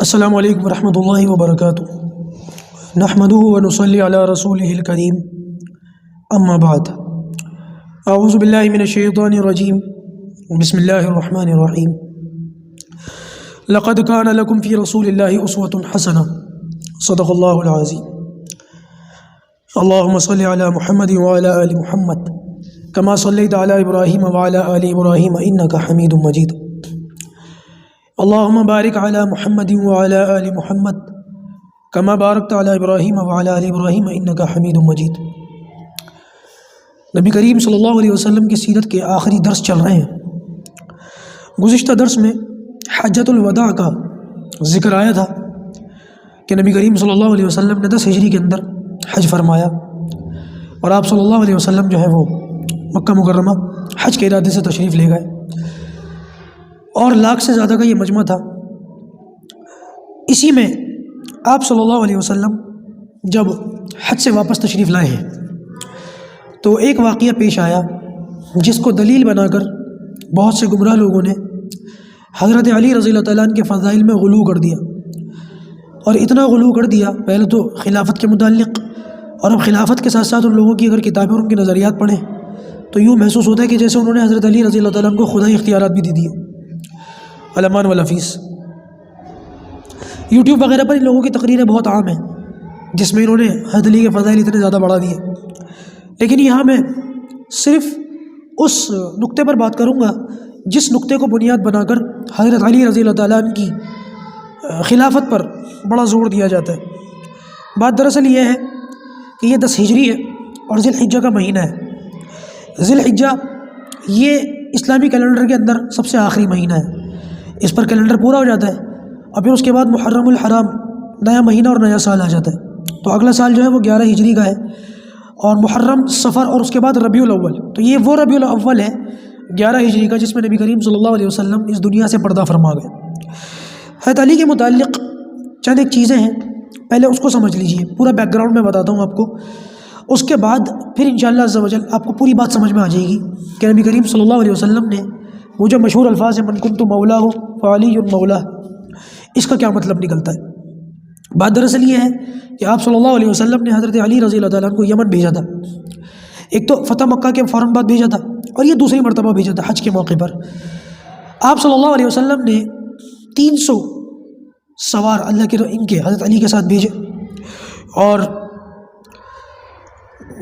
السلام علیکم ورحمۃ اللہ وبرکاتہ۔ نحمدہ ونصلی علی رسولہ الکریم، اما بعد، اعوذ باللہ من الشیطان الرجیم، بسم اللہ الرحمن الرحیم۔ لقد کان لکم فی رسول اللہ اسوۃ حسنہ، صدق اللہ العظیم۔ اللہم صلی علی محمد وعلی آل محمد کما صلیت علی ابراہیم وعلی آل ابراہیم انک حمید مجید۔ اللہم بارک علی محمد وعلی آل محمد کما بارکت علی ابراہیم وعلی آل ابراہیم انک حمید مجید۔ نبی کریم صلی اللہ علیہ وسلم کی سیرت کے آخری درس چل رہے ہیں۔ گزشتہ درس میں حجۃ الوداع کا ذکر آیا تھا کہ نبی کریم صلی اللہ علیہ وسلم نے 10 ہجری کے اندر حج فرمایا، اور آپ صلی اللہ علیہ وسلم جو ہے وہ مکہ مکرمہ حج کے ارادے سے تشریف لے گئے، اور لاکھ سے زیادہ کا یہ مجمع تھا۔ اسی میں آپ صلی اللہ علیہ وسلم جب حج سے واپس تشریف لائے ہیں تو ایک واقعہ پیش آیا جس کو دلیل بنا کر بہت سے گمراہ لوگوں نے حضرت علی رضی اللہ تعالیٰ عنہ کے فضائل میں غلو کر دیا، اور اتنا غلو کر دیا، پہلے تو خلافت کے متعلق، اور اب خلافت کے ساتھ ساتھ ان لوگوں کی اگر کتابیں اور ان کے نظریات پڑھیں تو یوں محسوس ہوتا ہے کہ جیسے انہوں نے حضرت علی رضی اللہ تعالیٰ عنہ کو خدائی اختیارات بھی دے دیے، علمان والحفیظ۔ یوٹیوب وغیرہ پر ان لوگوں کی تقریریں بہت عام ہیں جس میں انہوں نے حضرت علی کے فضائل اتنے زیادہ بڑھا دیے، لیکن یہاں میں صرف اس نقطے پر بات کروں گا جس نقطے کو بنیاد بنا کر حضرت علی رضی اللہ تعالیٰ عنہ کی خلافت پر بڑا زور دیا جاتا ہے۔ بات دراصل یہ ہے کہ یہ 10 ہجری ہے اور ذی الحجہ کا مہینہ ہے۔ ذی الحجہ یہ اسلامی کیلنڈر کے اندر سب سے آخری مہینہ ہے، اس پر کیلنڈر پورا ہو جاتا ہے، اور پھر اس کے بعد محرم الحرام نیا مہینہ اور نیا سال آ جاتا ہے۔ تو اگلا سال جو ہے وہ 11 ہجری کا ہے، اور محرم، صفر اور اس کے بعد ربیع الاول، تو یہ وہ ربیع الاول ہے 11 ہجری کا جس میں نبی کریم صلی اللہ علیہ وسلم اس دنیا سے پردہ فرما گئے۔ حضرت علی کے متعلق چند ایک چیزیں ہیں، پہلے اس کو سمجھ لیجئے، پورا بیک گراؤنڈ میں بتاتا ہوں آپ کو، اس کے بعد پھر انشاءاللہ عز و جل آپ کو پوری بات سمجھ میں آ جائے گی کہ نبی کریم صلی اللہ علیہ وسلم نے وہ جو مشہور الفاظ ہیں من کنت مولاہ فعلی مولاہ، اس کا کیا مطلب نکلتا ہے۔ بات دراصل یہ ہے کہ آپ صلی اللہ علیہ وسلم نے حضرت علی رضی اللہ تعالیٰ عنہ کو یمن بھیجا تھا، ایک تو فتح مکہ کے فوراً بعد بھیجا تھا، اور یہ دوسری مرتبہ بھیجا تھا حج کے موقع پر۔ آپ صلی اللہ علیہ وسلم نے 300 سوار اللہ کے ان کے حضرت علی کے ساتھ بھیجے، اور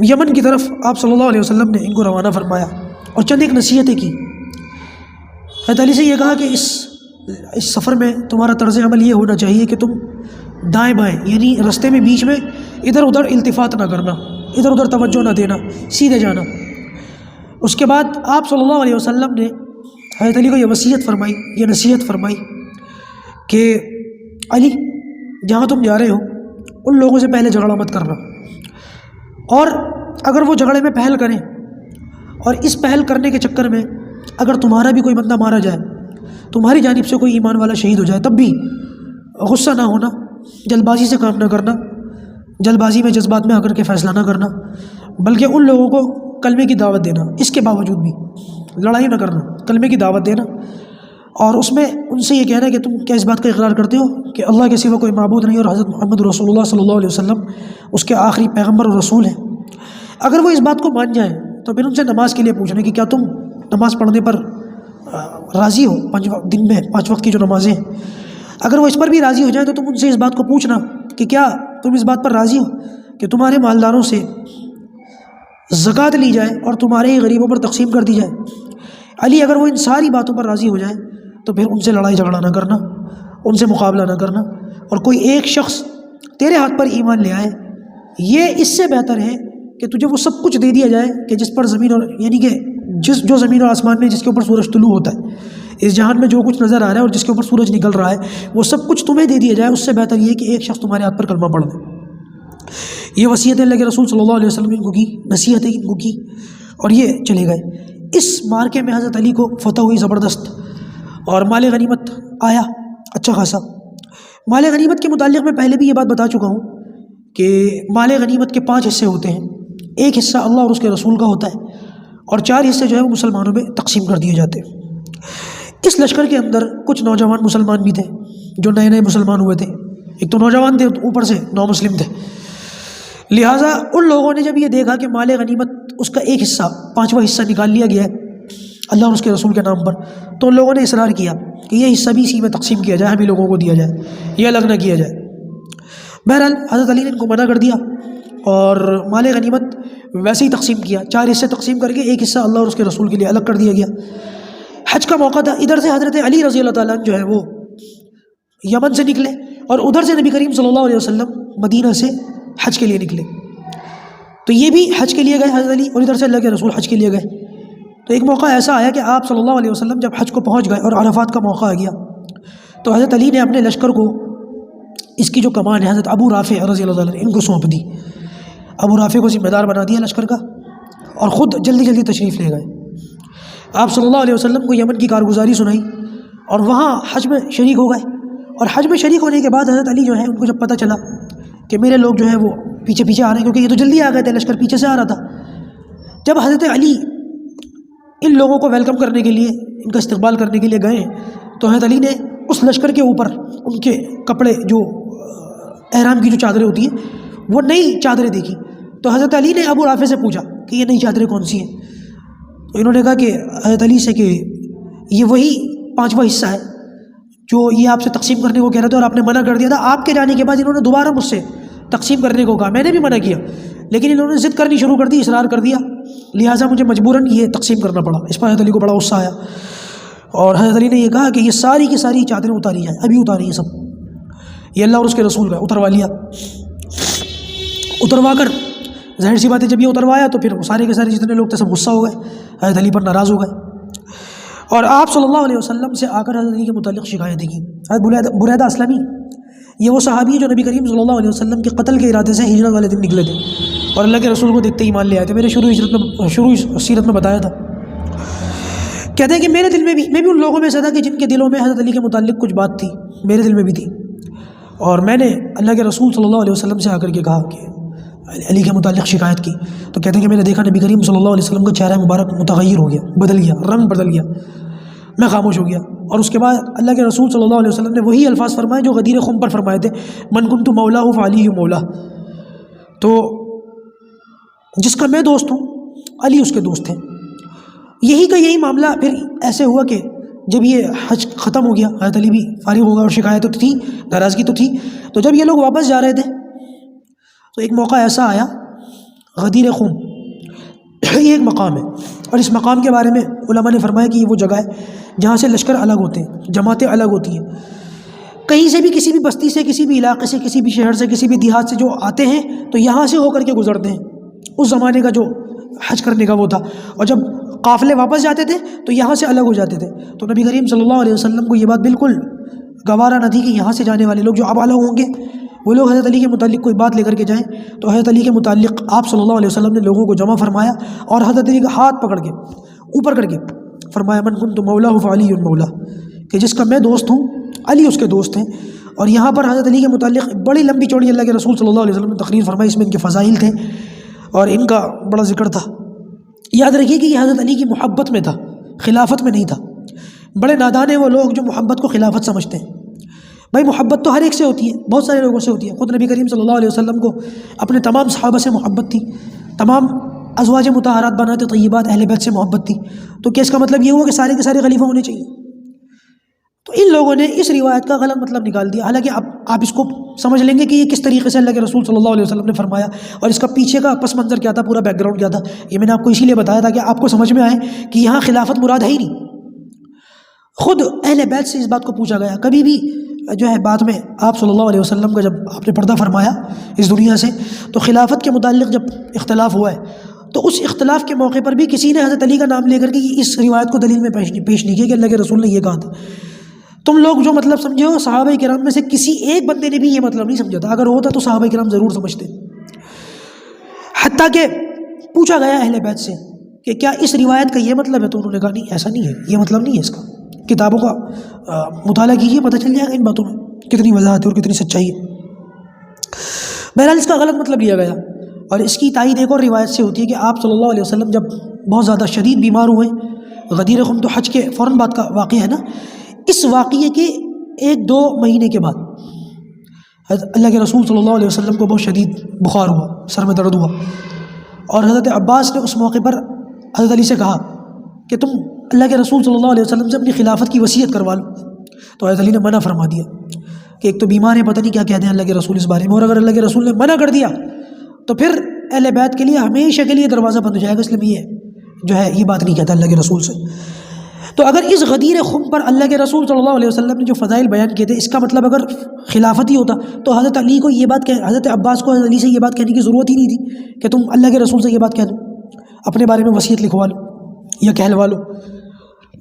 یمن کی طرف آپ صلی اللہ علیہ وسلم نے ان کو روانہ فرمایا، اور چند ایک نصیحتیں کی۔ حضرت علی سے یہ کہا کہ اس سفر میں تمہارا طرز عمل یہ ہونا چاہیے کہ تم دائیں بائیں، یعنی رستے میں بیچ میں ادھر ادھر التفات نہ کرنا، ادھر ادھر توجہ نہ دینا، سیدھے جانا۔ اس کے بعد آپ صلی اللہ علیہ وسلم نے حضرت علی کو یہ وصیت فرمائی، یہ نصیحت فرمائی کہ علی، جہاں تم جا رہے ہو ان لوگوں سے پہلے جھگڑا مت کرنا، اور اگر وہ جھگڑے میں پہل کریں اور اس پہل کرنے کے چکر میں اگر تمہارا بھی کوئی بندہ مارا جائے، تمہاری جانب سے کوئی ایمان والا شہید ہو جائے، تب بھی غصہ نہ ہونا، جلد بازی سے کام نہ کرنا، جلد بازی میں جذبات میں آ کر کے فیصلہ نہ کرنا، بلکہ ان لوگوں کو کلمے کی دعوت دینا، اس کے باوجود بھی لڑائی نہ کرنا، کلمے کی دعوت دینا، اور اس میں ان سے یہ کہنا کہ تم کیا اس بات کا اقرار کرتے ہو کہ اللہ کے سوا کوئی معبود نہیں، اور حضرت محمد رسول اللہ صلی اللہ علیہ وسلم اس کے آخری پیغمبر اور رسول ہیں۔ اگر وہ اس بات کو مان جائیں تو پھر ان سے نماز کے لیے پوچھنا کہ کیا تم نماز پڑھنے پر راضی ہو، 5 دن میں 5 وقت کی جو نمازیں ہیں، اگر وہ اس پر بھی راضی ہو جائیں تو تم ان سے اس بات کو پوچھنا کہ کیا تم اس بات پر راضی ہو کہ تمہارے مالداروں سے زکوٰۃ لی جائے اور تمہارے ہی غریبوں پر تقسیم کر دی جائے۔ علی، اگر وہ ان ساری باتوں پر راضی ہو جائیں تو پھر ان سے لڑائی جھگڑا نہ کرنا، ان سے مقابلہ نہ کرنا، اور کوئی ایک شخص تیرے ہاتھ پر ایمان لے آئے، یہ اس سے بہتر ہے کہ تجھے وہ سب کچھ دے دیا جائے کہ جس پر زمین اور یعنی کہ جو زمین اور آسمان میں جس کے اوپر سورج طلوع ہوتا ہے، اس جہان میں جو کچھ نظر آ رہا ہے اور جس کے اوپر سورج نکل رہا ہے، وہ سب کچھ تمہیں دے دیا جائے، اس سے بہتر یہ کہ ایک شخص تمہارے ہاتھ پر کلمہ پڑھ دے۔ یہ وصیت اللہ کے رسول صلی اللہ علیہ وسلم ان کو کی، نصیحتیں ان کو کی، اور یہ چلے گئے۔ اس مارکے میں حضرت علی کو فتح ہوئی زبردست، اور مال غنیمت آیا اچھا خاصا۔ مال غنیمت کے متعلق میں پہلے بھی یہ بات بتا چکا ہوں کہ مال غنیمت کے 5 حصے ہوتے ہیں، ایک حصہ اللہ اور اس کے رسول کا ہوتا ہے، اور 4 حصے جو ہے وہ مسلمانوں میں تقسیم کر دیے جاتے ہیں۔ اس لشکر کے اندر کچھ نوجوان مسلمان بھی تھے جو نئے نئے مسلمان ہوئے تھے، ایک تو نوجوان تھے، اوپر سے نو مسلم تھے۔ لہٰذا ان لوگوں نے جب یہ دیکھا کہ مال غنیمت اس کا ایک حصہ، پانچواں حصہ نکال لیا گیا ہے اللہ اور اس کے رسول کے نام پر، تو ان لوگوں نے اصرار کیا کہ یہ حصہ بھی اسی میں تقسیم کیا جائے، ہم ہی لوگوں کو دیا جائے، یہ الگ نہ کیا جائے۔ بہرحال حضرت علی نے ان کو منع کر دیا اور مال غنیمت ویسے ہی تقسیم کیا، 4 حصے تقسیم کر کے ایک حصہ اللہ اور اس کے رسول کے لیے الگ کر دیا گیا۔ حج کا موقع تھا، ادھر سے حضرت علی رضی اللہ تعالیٰ عنہ جو ہے وہ یمن سے نکلے اور ادھر سے نبی کریم صلی اللہ علیہ وسلم مدینہ سے حج کے لیے نکلے، تو یہ بھی حج کے لیے گئے حضرت علی، اور ادھر سے اللہ کے رسول حج کے لیے گئے۔ تو ایک موقع ایسا آیا کہ آپ صلی اللہ علیہ وسلم جب حج کو پہنچ گئے اور عرفات کا موقع آ گیا، تو حضرت علی نے اپنے لشکر کو، اس کی جو کمان ہے حضرت ابو رافع رضی اللہ عنہ ان کو سونپ دی، ابو رافع کو ذمہ دار بنا دیا لشکر کا، اور خود جلدی جلدی تشریف لے گئے۔ آپ صلی اللہ علیہ وسلم کو یمن کی کارگزاری سنائی اور وہاں حج میں شریک ہو گئے، اور حج میں شریک ہونے کے بعد حضرت علی جو ہے ان کو جب پتہ چلا کہ میرے لوگ جو ہے وہ پیچھے پیچھے آ رہے ہیں، کیونکہ یہ تو جلدی آ گئے تھے، لشکر پیچھے سے آ رہا تھا، جب حضرت علی ان لوگوں کو ویلکم کرنے کے لیے، ان کا استقبال کرنے کے لیے گئے، تو حضرت علی نے اس لشکر کے اوپر ان کے کپڑے، جو احرام کی جو چادریں ہوتی ہیں، وہ نئی چادریں دیکھی، تو حضرت علی نے ابو رافع سے پوچھا کہ یہ نئی چادریں کون سی ہیں؟ تو انہوں نے کہا کہ حضرت علی سے کہ یہ وہی 5واں حصہ ہے جو یہ آپ سے تقسیم کرنے کو کہہ رہے تھے اور آپ نے منع کر دیا تھا۔ آپ کے جانے کے بعد انہوں نے دوبارہ مجھ سے تقسیم کرنے کو کہا، میں نے بھی منع کیا، لیکن انہوں نے ضد کرنی شروع کر دی، اصرار کر دیا، لہٰذا مجھے مجبوراً یہ تقسیم کرنا پڑا۔ اس پر حضرت علی کو بڑا غصہ آیا، اور حضرت علی نے یہ کہا کہ یہ ساری کی ساری چادریں اتاری جائیں، ابھی اتاری ہیں سب، یہ اللہ اور اس کے رسول کا، اتروا لیا۔ اتروا کر ظاہر سی بات ہے جب یہ اتروایا تو پھر سارے کے سارے جتنے لوگ تھے سب غصہ ہو گئے، حضرت علی پر ناراض ہو گئے، اور آپ صلی اللہ علیہ وسلم سے آ کر حضرت علی کے متعلق شکایتیں کی۔ حضرت بریدہ اسلمی، یہ وہ صحابی ہے جو نبی کریم صلی اللہ علیہ وسلم کے قتل کے ارادے سے ہجرت والے دن نکلے تھے اور اللہ کے رسول کو دیکھتے ہی مان لے آئے تھے۔ میں نے شروع سیرت میں بتایا تھا، کہتے ہیں کہ میرے دل میں بھی، میں بھی ان لوگوں میں سے تھا کہ جن کے دلوں میں حضرت علی کے متعلق کچھ بات تھی، میرے دل میں بھی تھی، اور میں نے اللہ کے رسول صلی اللہ علیہ وسلم سے آ کر کے کہا کہ علی کے متعلق شکایت کی، تو کہتے ہیں کہ میں نے دیکھا نبی کریم صلی اللہ علیہ وسلم کا چہرہ مبارک متغیر ہو گیا، بدل گیا، رنگ بدل گیا، میں خاموش ہو گیا، اور اس کے بعد اللہ کے رسول صلی اللہ علیہ وسلم نے وہی الفاظ فرمائے جو غدیر خم پر فرمائے تھے، من کنت مولا فعلی مولا، تو جس کا میں دوست ہوں علی اس کے دوست ہیں۔ یہی کا یہی معاملہ پھر ایسے ہوا کہ جب یہ حج ختم ہو گیا، حضرت علی بھی فارغ ہو گیا، اور شکایت تو تھی، ناراضگی تو تھی، تو جب یہ لوگ واپس جا رہے تھے تو ایک موقع ایسا آیا، غدیر خم یہ ایک مقام ہے، اور اس مقام کے بارے میں علماء نے فرمایا کہ یہ وہ جگہ ہے جہاں سے لشکر الگ ہوتے ہیں، جماعتیں الگ ہوتی ہیں، کہیں سے بھی، کسی بھی بستی سے، کسی بھی علاقے سے، کسی بھی شہر سے، کسی بھی دیہات سے جو آتے ہیں تو یہاں سے ہو کر کے گزرتے ہیں۔ اس زمانے کا جو حج کرنے کا وہ تھا، اور جب قافلے واپس جاتے تھے تو یہاں سے الگ ہو جاتے تھے، تو نبی کریم صلی اللہ علیہ وسلم کو یہ بات بالکل گوارا نہ تھی کہ یہاں سے جانے والے لوگ جو اب الگ ہوں گے وہ لوگ حضرت علی کے متعلق کوئی بات لے کر کے جائیں۔ تو حضرت علی کے متعلق آپ صلی اللہ علیہ وسلم نے لوگوں کو جمع فرمایا اور حضرت علی کا ہاتھ پکڑ کے اوپر کر کے فرمایا، من کنت مولا فعلی مولا، کہ جس کا میں دوست ہوں علی اس کے دوست ہیں۔ اور یہاں پر حضرت علی کے متعلق بڑی لمبی چوڑی اللہ کے رسول صلی اللہ علیہ وسلم نے تقریر فرمائی، اس میں ان کے فضائل تھے اور ان کا بڑا ذکر تھا۔ یاد رکھیے کہ یہ حضرت علی کی محبت میں تھا، خلافت میں نہیں تھا۔ بڑے نادان ہیں وہ لوگ جو محبت کو خلافت سمجھتے ہیں۔ بھائی محبت تو ہر ایک سے ہوتی ہے، بہت سارے لوگوں سے ہوتی ہے، خود نبی کریم صلی اللہ علیہ وسلم کو اپنے تمام صحابہ سے محبت تھی، تمام ازواج مطہرات بنات طیبات اہل بیت سے محبت تھی، تو کیا اس کا مطلب یہ ہوا کہ سارے کے سارے خلیفہ ہونے چاہیے؟ تو ان لوگوں نے اس روایت کا غلط مطلب نکال دیا، حالانکہ اب آپ اس کو سمجھ لیں گے کہ یہ کس طریقے سے اللہ کے رسول صلی اللہ علیہ وسلم نے فرمایا اور اس کا پیچھے کا پس منظر کیا تھا، پورا بیک گراؤنڈ کیا تھا۔ یہ میں نے آپ کو اسی لیے بتایا تھا کہ آپ کو سمجھ میں آئے کہ یہاں خلافت مراد ہے ہی نہیں۔ خود اہل بیت سے اس بات کو پوچھا گیا، کبھی بھی جو ہے بعد میں آپ صلی اللہ علیہ وسلم کا جب آپ نے پردہ فرمایا اس دنیا سے، تو خلافت کے متعلق جب اختلاف ہوا ہے تو اس اختلاف کے موقع پر بھی کسی نے حضرت علی کا نام لے کر کے اس روایت کو دلیل میں پیش نہیں کیا کہ اللہ کے رسول نے یہ کہا تھا۔ تم لوگ جو مطلب سمجھے ہو، صحابہ کرام میں سے کسی ایک بندے نے بھی یہ مطلب نہیں سمجھا تھا، اگر ہوتا تو صحابہ کرام ضرور سمجھتے۔ حتیٰ کہ پوچھا گیا اہل بیت سے کہ کیا اس روایت کا یہ مطلب ہے، تو انہوں نے کہا نہیں، ایسا نہیں ہے، یہ مطلب نہیں ہے اس کا، کتابوں کا مطالعہ کیجیے، پتہ چل جائے گا ان باتوں میں کتنی وضاحت ہے اور کتنی سچائی ہے۔ بہرحال اس کا غلط مطلب لیا گیا، اور اس کی تائید ایک اور روایت سے ہوتی ہے کہ آپ صلی اللہ علیہ وسلم جب بہت زیادہ شدید بیمار ہوئے، غدیر خم تو حج کے فوراً بعد کا واقعہ ہے نا. اس واقعے کے 1-2 مہینے کے بعد اللہ کے رسول صلی اللہ علیہ وسلم کو بہت شدید بخار ہوا، سر میں درد ہوا، اور حضرت عباس نے اس موقع پر حضرت علی سے کہا کہ تم اللہ کے رسول صلی اللہ علیہ وسلم سے اپنی خلافت کی وصیت کروا لو. تو حضرت علی نے منع فرما دیا کہ ایک تو بیمار ہے، پتہ نہیں کیا کہتے ہیں اللہ کے رسول اس بارے میں، اور اگر اللہ کے رسول نے منع کر دیا تو پھر اہل بیت کے لیے ہمیشہ کے لیے دروازہ بند ہو جائے گا، اس لیے یہ جو ہے یہ بات نہیں کہتا اللہ کے رسول سے. تو اگر اس غدیر خم پر اللہ کے رسول صلی اللہ علیہ وسلم نے جو فضائل بیان کیے تھے، اس کا مطلب اگر خلافت ہی ہوتا تو حضرت علی کو یہ بات حضرت عباس کو حضرت علی سے یہ بات کہنے کی ضرورت ہی نہیں تھی کہ تم اللہ کے رسول سے یہ بات کہہ دو، اپنے بارے میں وصیت لکھوا لو یا کہلوا لو.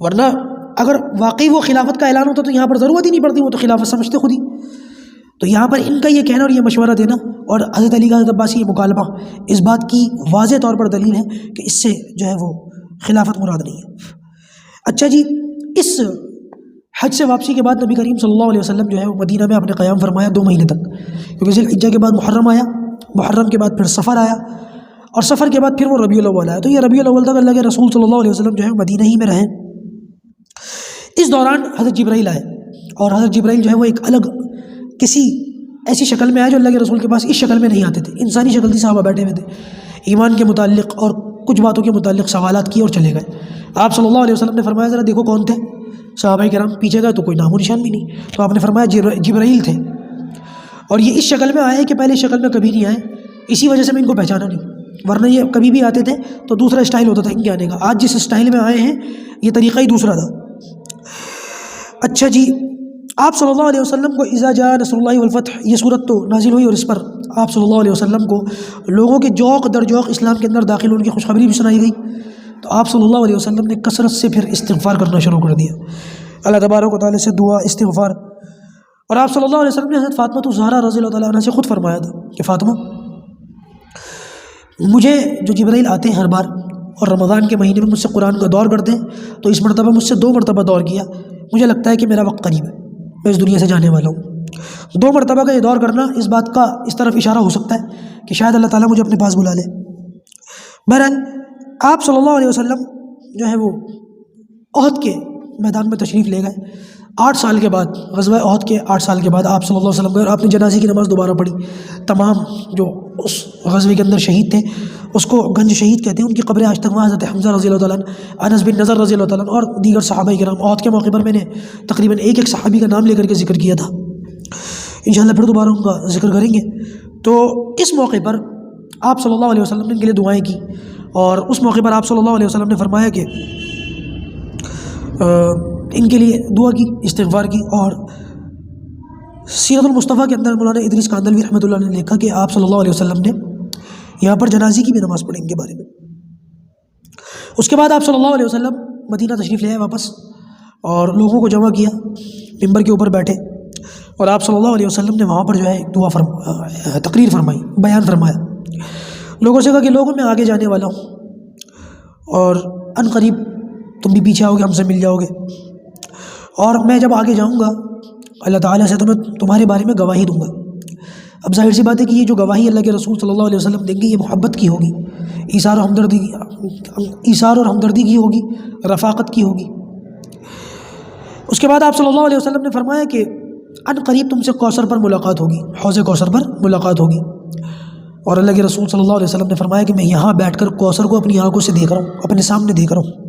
ورنہ اگر واقعی وہ خلافت کا اعلان ہوتا تو یہاں پر ضرورت ہی نہیں پڑتی، وہ تو خلافت سمجھتے خود ہی. تو یہاں پر ان کا یہ کہنا اور یہ مشورہ دینا اور حضرت علی کا حضرت عباس کی یہ مکالمہ اس بات کی واضح طور پر دلیل ہے کہ اس سے جو ہے وہ خلافت مراد نہیں ہے. اچھا جی، اس حج سے واپسی کے بعد نبی کریم صلی اللہ علیہ وسلم جو ہے وہ مدینہ میں اپنے قیام فرمایا 2 مہینے تک، کیونکہ ذی الحجہ کے بعد محرم آیا، محرم کے بعد پھر سفر آیا، اور سفر کے بعد پھر وہ ربیع الاول آیا. تو یہ ربیع الاول تک اللہ کے رسول صلی اللہ علیہ وسلم جو ہے مدینہ ہی میں رہے. اس دوران حضرت جبرائیل آئے، اور حضرت جبرائیل جو ہے وہ ایک الگ کسی ایسی شکل میں آئے جو اللہ کے رسول کے پاس اس شکل میں نہیں آتے تھے. انسانی شکل تھی، صحابہ بیٹھے ہوئے تھے، ایمان کے متعلق اور کچھ باتوں کے متعلق سوالات کیے اور چلے گئے. آپ صلی اللہ علیہ وسلم نے فرمایا ذرا دیکھو کون تھے. صحابہ کرام پیچھے گئے تو کوئی نام و نشان بھی نہیں. تو آپ نے فرمایا جبرائیل تھے، اور یہ اس شکل میں آئے کہ پہلے شکل میں کبھی نہیں آئے، اسی وجہ سے میں ان کو پہچانا نہیں، ورنہ یہ کبھی بھی آتے تھے تو دوسرا اسٹائل ہوتا تھا ان کے آنے کا. آج جس اسٹائل میں آئے ہیں یہ طریقہ ہی دوسرا تھا. اچھا جی، آپ صلی اللہ علیہ وسلم کو اذا جاء نصر اللہ والفتح یہ صورت تو نازل ہوئی، اور اس پر آپ صلی اللہ علیہ وسلم کو لوگوں کے ذوق در ذوق اسلام کے اندر داخل ہونے کی خوشخبری بھی سنائی گئی. تو آپ صلی اللہ علیہ وسلم نے کثرت سے پھر استغفار کرنا شروع کر دیا، اللہ تبارک و تعالیٰ سے دعا استغفار. اور آپ صلی اللہ علیہ وسلم نے حضرت فاطمہ الزہرا رضی اللہ تعالیٰ عنہ سے خود فرمایا تھا کہ فاطمہ، مجھے جو جبرائیل آتے ہیں ہر بار اور رمضان کے مہینے میں مجھ سے قرآن کا دور کرتے ہیں، تو اس مرتبہ مجھ سے 2 مرتبہ دور کیا، مجھے لگتا ہے کہ میرا وقت قریب ہے، میں اس دنیا سے جانے والا ہوں. 2 مرتبہ کا یہ دور کرنا اس بات کا اس طرف اشارہ ہو سکتا ہے کہ شاید اللہ تعالیٰ مجھے اپنے پاس بلا لے. بہرحال آپ صلی اللہ علیہ وسلم جو ہے وہ احد کے میدان میں تشریف لے گئے. 8 سال کے بعد، غزوہ احد کے 8 سال کے بعد آپ صلی اللہ علیہ وسلم گئے، اور آپ نے جنازے کی نماز دوبارہ پڑھی. تمام جو اس غزوے کے اندر شہید تھے اس کو گنج شہید کہتے ہیں، ان کی قبریں آج تک وہاں حضرت حمزہ رضی اللہ تعالیٰ عنہ، انس بن نضر رضی اللہ تعالیٰ عنہ اور دیگر صحابہ کرام. احد کے موقع پر میں نے تقریباً ایک صحابی کا نام لے کر کے ذکر کیا تھا، انشاءاللہ پھر دوبارہ ان کا ذکر کریں گے. تو اس موقع پر آپ صلی اللہ علیہ وسلم نے ان کے لیے دعائیں کی، اور اس موقع پر آپ صلی اللہ علیہ وسلم نے فرمایا کہ ان کے لیے دعا کی، استغفار کی. اور سیرت المصطفیٰ کے اندر مولانا ادریس کاندلوی رحمۃ اللہ نے لکھا کہ آپ صلی اللہ علیہ وسلم نے یہاں پر جنازی کی بھی نماز پڑھی ان کے بارے میں. اس کے بعد آپ صلی اللہ علیہ وسلم مدینہ تشریف لے آئے واپس، اور لوگوں کو جمع کیا، ممبر کے اوپر بیٹھے، اور آپ صلی اللہ علیہ وسلم نے وہاں پر جو ہے تقریر فرمائی، بیان فرمایا. لوگوں سے کہا کہ لوگوں میں آگے جانے والا ہوں، اور ان قریب تم بھی پیچھے آؤ گے، ہم سے مل جاؤ گے، اور میں جب آگے جاؤں گا اللہ تعالیٰ سے تو میں تمہارے بارے میں گواہی دوں گا. اب ظاہر سی بات ہے کہ یہ جو گواہی اللہ کے رسول صلی اللہ علیہ وسلم دیں گے یہ محبت کی ہوگی، ایثار اور ہمدردی کی ہوگی، رفاقت کی ہوگی. اس کے بعد آپ صلی اللہ علیہ وسلم نے فرمایا کہ ان قریب تم سے کوثر پر ملاقات ہوگی، حوض کوثر پر ملاقات ہوگی. اور اللہ کے رسول صلی اللہ علیہ وسلم نے فرمایا کہ میں یہاں بیٹھ کر کوثر کو اپنی آنکھوں سے دیکھ رہا ہوں، اپنے سامنے دیکھ رہا ہوں.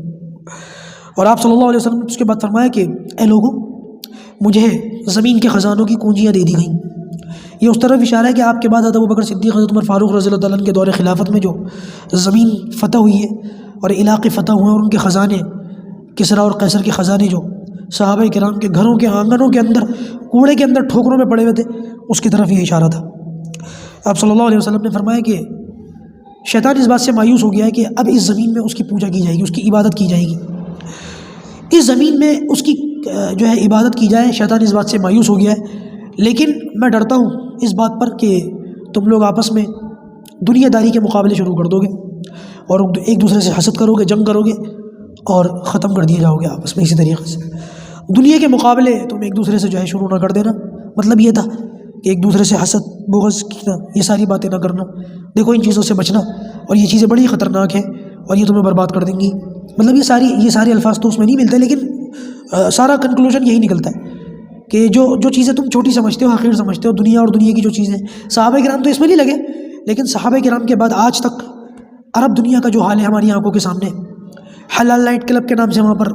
اور آپ صلی اللہ علیہ وسلم نے اس کے بعد فرمایا کہ اے لوگوں، مجھے زمین کے خزانوں کی کنجیاں دے دی گئیں. یہ اس طرف اشارہ ہے کہ آپ کے بعد حضرت ابوبکر صدیق، حضرت عمر فاروق رضی اللہ عنہ کے دور خلافت میں جو زمین فتح ہوئی ہے اور علاقے فتح ہوئے، اور ان کے خزانے، کسریٰ اور قیصر کے خزانے جو صحابہ کرام کے گھروں کے آنگنوں کے اندر کوڑے کے اندر ٹھوکروں میں پڑے ہوئے تھے، اس کی طرف یہ اشارہ تھا. آپ صلی اللہ علیہ وسلم نے فرمایا کہ شیطان اس بات سے مایوس ہو گیا ہے کہ اب اس زمین میں اس کی پوجا کی جائے گی، اس کی عبادت کی جائے گی، اس زمین میں اس کی جو ہے عبادت کی جائے. شیطان اس بات سے مایوس ہو گیا ہے، لیکن میں ڈرتا ہوں اس بات پر کہ تم لوگ آپس میں دنیا داری کے مقابلے شروع کر دو گے، اور ایک دوسرے سے حسد کرو گے، جنگ کرو گے، اور ختم کر دیے جاؤ گے آپس میں. اسی طریقے سے دنیا کے مقابلے تم ایک دوسرے سے جو ہے شروع نہ کر دینا. مطلب یہ تھا کہ ایک دوسرے سے حسد، بغض کینا، یہ ساری باتیں نہ کرنا. دیکھو ان چیزوں سے بچنا، اور یہ چیزیں بڑی خطرناک ہیں اور یہ تمہیں برباد کر دیں گی. مطلب یہ سارے الفاظ تو اس میں نہیں ملتے، لیکن سارا کنکلوژن یہی نکلتا ہے کہ جو چیزیں تم چھوٹی سمجھتے ہو حقیر سمجھتے ہو، دنیا اور دنیا کی جو چیزیں، صحابہ کرام تو اس میں نہیں لگے، لیکن صحابہ کرام کے بعد آج تک عرب دنیا کا جو حال ہے ہماری آنکھوں کے سامنے، حلال نائٹ کلب کے نام سے وہاں پر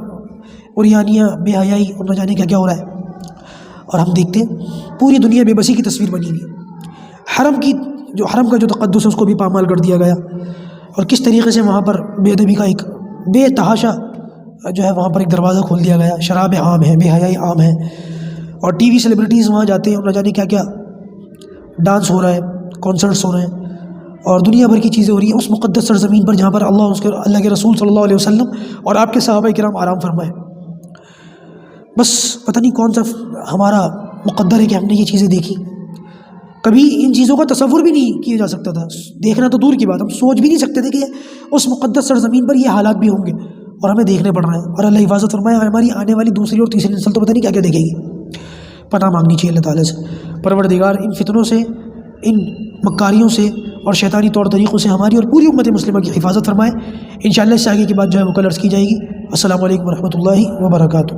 اوریانیاں، بے حیائی اور نہ جانے کیا ہو رہا ہے، اور ہم دیکھتے ہیں پوری دنیا بے بسی کی تصویر بنی ہوئی ہے، حرم کا جو تقدس ہے اس کو بھی پامال کر دیا گیا، اور کس طریقے سے وہاں پر بے ادبی کا ایک بے تحاشا جو ہے وہاں پر ایک دروازہ کھول دیا گیا، شراب عام ہے، بے حیائی عام ہے، اور ٹی وی سیلیبریٹیز وہاں جاتے ہیں اور نہ جانے کیا کیا ڈانس ہو رہا ہے، کانسرٹس ہو رہے ہیں، اور دنیا بھر کی چیزیں ہو رہی ہیں اس مقدس سرزمین پر جہاں پر اللہ کے رسول صلی اللہ علیہ وسلم اور آپ کے صحابہ کرام آرام فرمائے۔ بس پتہ نہیں کون سا ہمارا مقدر ہے کہ ہم نے یہ چیزیں دیکھی، کبھی ان چیزوں کا تصور بھی نہیں کیا جا سکتا تھا، دیکھنا تو دور کی بات، ہم سوچ بھی نہیں سکتے تھے کہ اس مقدس سرزمین پر یہ حالات بھی ہوں گے اور ہمیں دیکھنے پڑ رہے ہیں، اور اللہ حفاظت فرمائے ہماری آنے والی دوسری اور تیسری نسل تو پتہ نہیں کیا کیا دیکھے گی۔ پناہ مانگنی چاہیے اللہ تعالیٰ سے۔ پروردگار ان فتنوں سے، ان مکاریوں سے اور شیطانی طور طریقوں سے ہماری اور پوری امت مسلمہ کی حفاظت فرمائے۔ انشاءاللہ اس سے آگے کی بات جو ہے وہ کل عرض کی جائے گی۔ السلام علیکم ورحمۃ اللہ وبرکاتہ۔